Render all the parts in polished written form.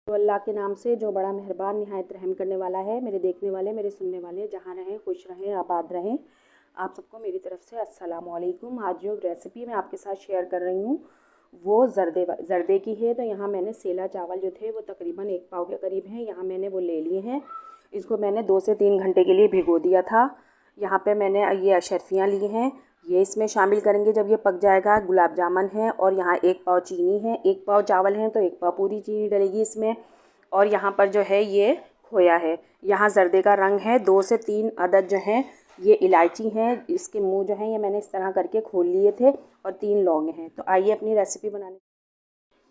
तो अल्लाह के नाम से जो बड़ा मेहरबान निहायत रहम करने वाला है। मेरे देखने वाले, मेरे सुनने वाले जहाँ रहें खुश रहें, आबाद रहें। आप सबको मेरी तरफ से अस्सलाम वालेकुम। आज जो रेसिपी मैं आपके साथ शेयर कर रही हूँ वो ज़र्दे की है। तो यहाँ मैंने सेला चावल जो थे वो तकरीबन 1 पाव के करीब हैं। यहाँ मैंने वो ले लिए हैं। इसको मैंने 2 से 3 घंटे के लिए भिगो दिया था। यहाँ पे मैंने ये अशरफियाँ ली हैं, ये इसमें शामिल करेंगे जब ये पक जाएगा। गुलाब जामुन है और यहाँ 1 पाव चीनी है। 1 पाव चावल हैं तो 1 पाव पूरी चीनी डलेगी इसमें। और यहाँ पर जो है ये खोया है। यहाँ ज़र्दे का रंग है। 2 से 3 अदद जो हैं ये इलायची हैं, इसके मुंह जो हैं ये मैंने इस तरह करके खोल लिए थे, और 3 लौंगे हैं। तो आइए अपनी रेसिपी बनाने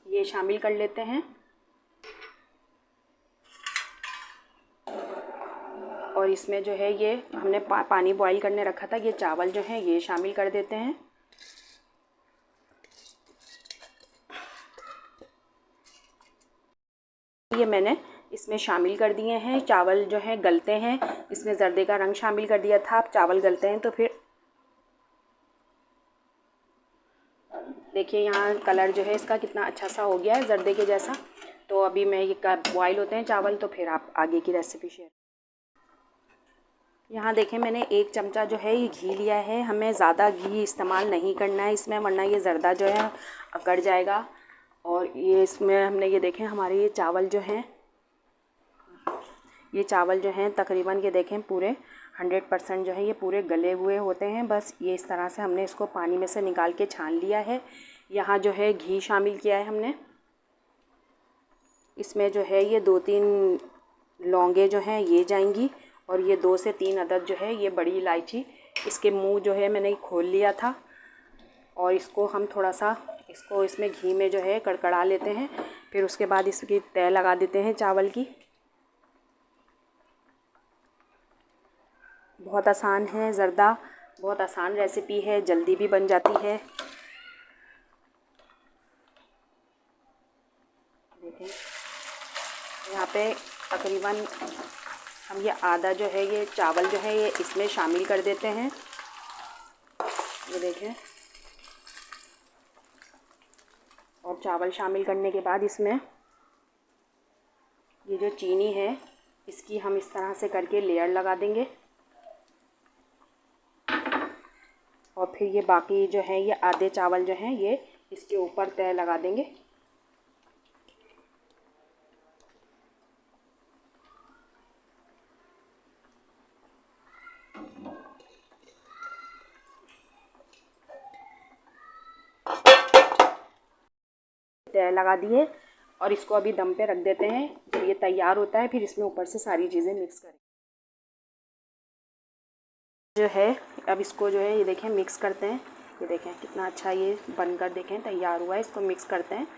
ये शामिल कर लेते हैं। और इसमें जो है ये हमने पानी बॉईल करने रखा था, ये चावल जो है ये शामिल कर देते हैं। ये मैंने इसमें शामिल कर दिए हैं। चावल जो है गलते हैं, इसमें ज़र्दे का रंग शामिल कर दिया था। अब चावल गलते हैं तो फिर देखिए यहाँ कलर जो है इसका कितना अच्छा सा हो गया है ज़र्दे के जैसा। तो अभी मैं ये बॉईल होते हैं चावल तो फिर आप आगे की रेसिपी शेयर। यहाँ देखें मैंने 1 चमचा जो है ये घी लिया है। हमें ज़्यादा घी इस्तेमाल नहीं करना है इसमें, वरना ये ज़र्दा जो है अकड़ जाएगा। और ये इसमें हमने ये देखें हमारे ये चावल जो हैं तकरीबन ये देखें पूरे 100% जो है ये पूरे गले हुए होते हैं। बस ये इस तरह से हमने इसको पानी में से निकाल के छान लिया है। यहाँ जो है घी शामिल किया है हमने। इसमें जो है ये 2-3 लौंगे जो हैं ये जाएंगी, और ये 2 से 3 अदद जो है ये बड़ी इलायची, इसके मुंह जो है मैंने खोल लिया था। और इसको हम थोड़ा सा इसमें घी में जो है कड़कड़ा लेते हैं। फिर उसके बाद इसकी तय लगा देते हैं चावल की। बहुत आसान है ज़र्दा, बहुत आसान रेसिपी है, जल्दी भी बन जाती है। देखें यहाँ पे तकरीबन हम ये आधा जो है ये चावल जो है ये इसमें शामिल कर देते हैं। ये देखें, और चावल शामिल करने के बाद इसमें ये जो चीनी है इसकी हम इस तरह से करके लेयर लगा देंगे। और फिर ये बाकी जो है ये आधे चावल जो हैं ये इसके ऊपर तय लगा देंगे। तय लगा दिए और इसको अभी दम पे रख देते हैं। जब ये तैयार होता है फिर इसमें ऊपर से सारी चीज़ें मिक्स करें जो है। अब इसको जो है ये देखें मिक्स करते हैं। ये देखें कितना अच्छा ये बनकर देखें तैयार हुआ है। इसको मिक्स करते हैं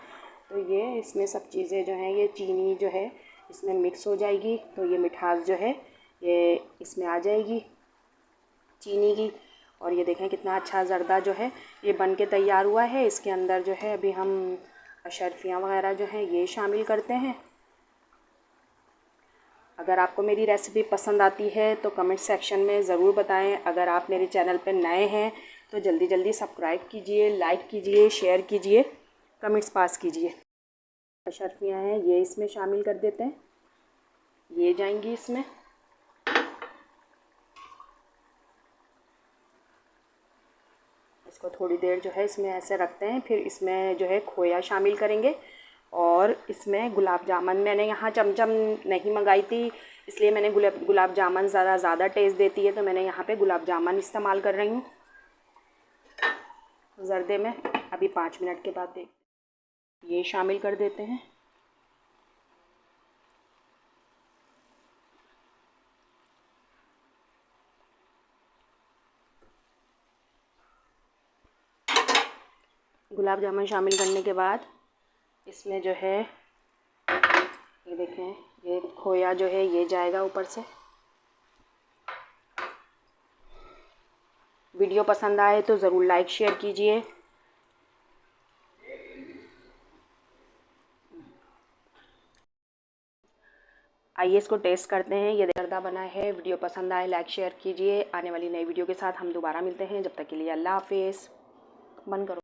तो ये इसमें सब चीज़ें जो हैं ये चीनी जो है इसमें मिक्स हो जाएगी। तो ये मिठास जो है ये इसमें आ जाएगी चीनी की। और ये देखें कितना अच्छा ज़र्दा जो है ये बन के तैयार हुआ है। इसके अंदर जो है अभी हम अशरफियाँ वगैरह जो हैं ये शामिल करते हैं। अगर आपको मेरी रेसिपी पसंद आती है तो कमेंट सेक्शन में ज़रूर बताएं। अगर आप मेरे चैनल पर नए हैं तो जल्दी जल्दी सब्सक्राइब कीजिए, लाइक कीजिए, शेयर कीजिए, कमेंट्स पास कीजिए। अशरफियाँ हैं ये इसमें शामिल कर देते हैं, ये जाएंगी इसमें। इसको थोड़ी देर जो है इसमें ऐसे रखते हैं। फिर इसमें जो है खोया शामिल करेंगे। और इसमें गुलाब जामुन मैंने यहाँ चमचम नहीं मंगाई थी, इसलिए मैंने गुलाब जामुन ज़्यादा टेस्ट देती है तो मैंने यहाँ पे गुलाब जामुन इस्तेमाल कर रही हूँ ज़र्दे में। अभी 5 मिनट के बाद देख ये शामिल कर देते हैं। गुलाब जामुन शामिल करने के बाद इसमें जो है ये देखें ये खोया जो है ये जाएगा ऊपर से। वीडियो पसंद आए तो ज़रूर लाइक शेयर कीजिए। आइए इसको टेस्ट करते हैं। ये ज़र्दा बना है। वीडियो पसंद आए लाइक शेयर कीजिए। आने वाली नई वीडियो के साथ हम दोबारा मिलते हैं। जब तक के लिए अल्लाह हाफिज़। बंद करो।